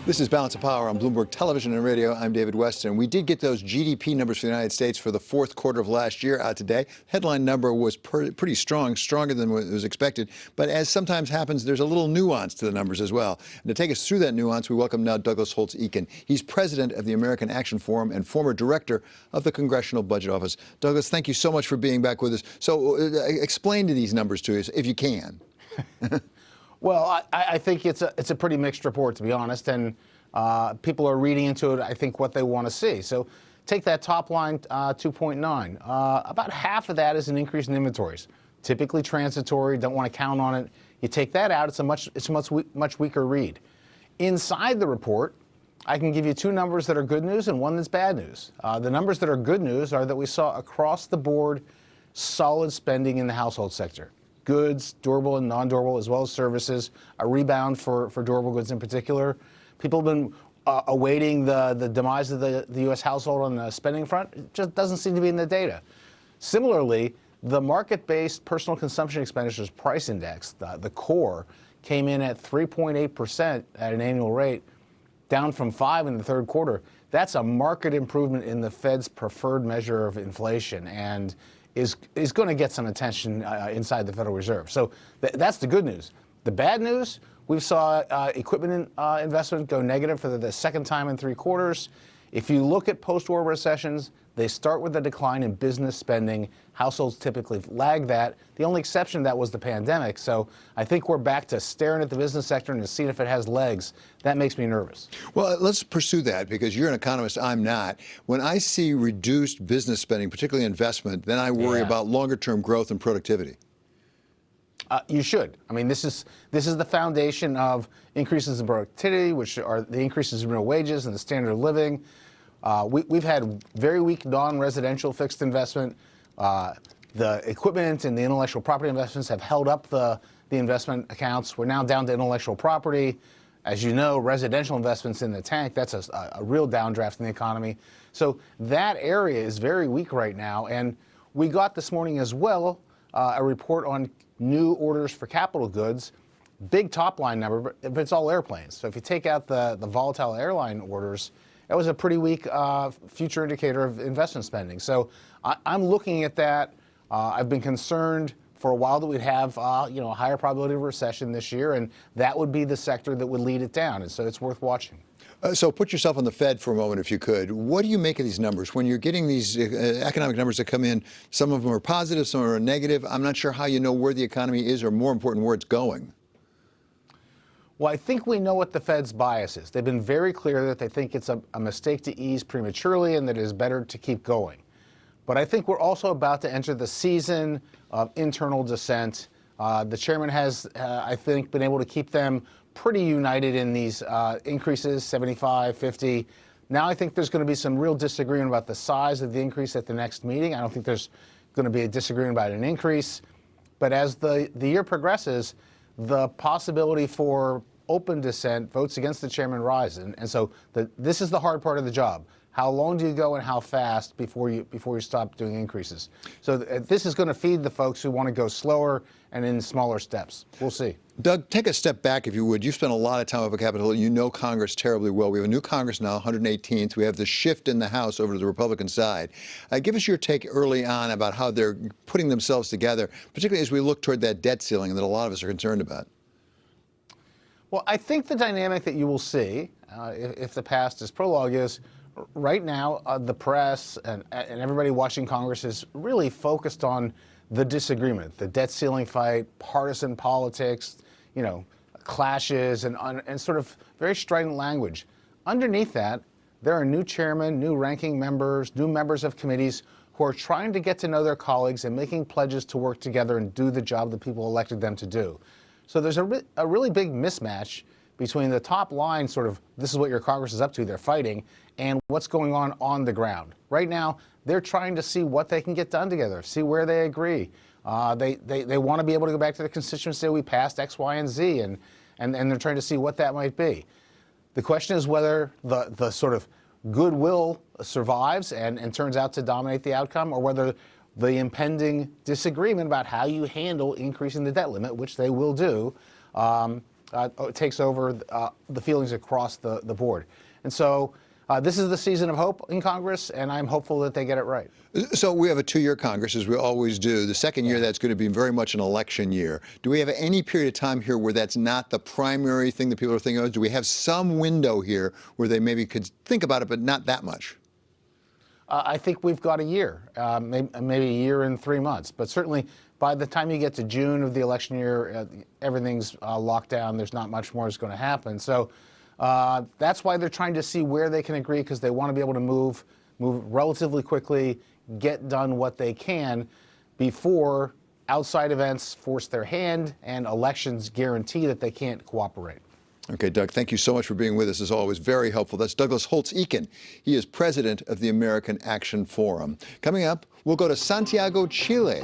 This is Balance of Power on Bloomberg Television and Radio. I'm David Weston. We did get those GDP numbers for the United States for the fourth quarter of last year out today. Headline number was pretty strong, stronger than what was expected. But as sometimes happens, there's a little nuance to the numbers as well. And to take us through that nuance, we welcome now Douglas Holtz-Eakin. He's president of the American Action Forum and former director of the Congressional Budget Office. Douglas, thank you so much for being back with us. So explain to these numbers to us, if you can. Well, I think it's a pretty mixed report, to be honest, and people are reading into it, I think, what they want to see. So take that top line, 2.9. About half of that is an increase in inventories, typically transitory, don't want to count on it. You take that out, it's a much weaker read. Inside the report, I can give you two numbers that are good news and one that's bad news. The numbers that are good news are that we saw across the board solid spending in the household sector. Goods, durable and non-durable, as well as services, a rebound for durable goods in particular. People have been awaiting the demise of the U.S. household on the spending front. It just doesn't seem to be in the data. Similarly, the market-based personal consumption expenditures price index, the core, came in at 3.8% at an annual rate, down from 5% in the third quarter. That's a marked improvement in the Fed's preferred measure of inflation, and is going to get some attention inside the Federal Reserve. So that's the good news. The bad news, we saw equipment investment go negative for the second time in 3 quarters. If you look at post-war recessions, they start with a decline in business spending. Households typically lag that. The only exception to that was the pandemic. So I think we're back to staring at the business sector and to seeing if it has legs. That makes me nervous. Well, let's pursue that because you're an economist, I'm not. When I see reduced business spending, particularly investment, then I worry about longer-term growth and productivity. You should. I mean, this is the foundation of increases in productivity, which are the increases in real wages and the standard of living. We've had very weak non-residential fixed investment. The equipment and the intellectual property investments have held up the investment accounts. We're now down to intellectual property. As you know, residential investments in the tank, that's a real downdraft in the economy. So that area is very weak right now. And we got this morning as well a report on new orders for capital goods. Big top line number, but it's all airplanes. So if you take out the volatile airline orders, that was a pretty weak future indicator of investment spending. So I'm looking at that. I've been concerned for a while that we'd have a higher probability of recession this year, and that would be the sector that would lead it down. And so it's worth watching. So put yourself on the Fed for a moment, if you could. What do you make of these numbers? When you're getting these economic numbers that come in, some of them are positive, some are negative. I'm not sure how you know where the economy is or, more important, where it's going. Well, I think we know what the Fed's bias is. They've been very clear that they think it's a mistake to ease prematurely and that it is better to keep going. But I think we're also about to enter the season of internal dissent. The chairman has, I think, been able to keep them pretty united in these increases, 75, 50. Now I think there's going to be some real disagreement about the size of the increase at the next meeting. I don't think there's going to be a disagreement about an increase. But as the year progresses, the possibility for open dissent, votes against the chairman, rise. And so this is the hard part of the job. How long do you go and how fast before you stop doing increases? So this is going to feed the folks who want to go slower and in smaller steps. We'll see. Doug, take a step back, if you would. You spent a lot of time up at Capitol Hill. You know Congress terribly well. We have a new Congress now, 118th. We have the shift in the House over to the Republican side. Give us your take early on about how they're putting themselves together, particularly as we look toward that debt ceiling that a lot of us are concerned about. Well, I think the dynamic that you will see, if the past is prologue, is right now the press and everybody watching Congress is really focused on the disagreement, the debt ceiling fight, partisan politics, clashes, and sort of very strident language. Underneath that, there are new chairmen, new ranking members, new members of committees who are trying to get to know their colleagues and making pledges to work together and do the job that people elected them to do. So there's a really big mismatch between the top line, sort of, this is what your Congress is up to, they're fighting, and what's going on the ground. Right now, they're trying to see what they can get done together, see where they agree. They want to be able to go back to the constituents and say we passed X, Y, and Z, and they're trying to see what that might be. The question is whether the sort of goodwill survives and turns out to dominate the outcome, or whether the impending disagreement about how you handle increasing the debt limit, which they will do, takes over the feelings across the board. And so this is the season of hope in Congress, and I'm hopeful that they get it right. So we have a 2-year Congress, as we always do. The second year, that's going to be very much an election year. Do we have any period of time here where that's not the primary thing that people are thinking of? Do we have some window here where they maybe could think about it, but not that much? I think we've got a year, maybe a year and 3 months. But certainly by the time you get to June of the election year, everything's locked down. There's not much more is going to happen. So that's why they're trying to see where they can agree, because they want to be able to move relatively quickly, get done what they can before outside events force their hand and elections guarantee that they can't cooperate. Okay, Doug, thank you so much for being with us, as always. Very helpful. That's Douglas Holtz-Eakin. He is president of the American Action Forum. Coming up, we'll go to Santiago, Chile.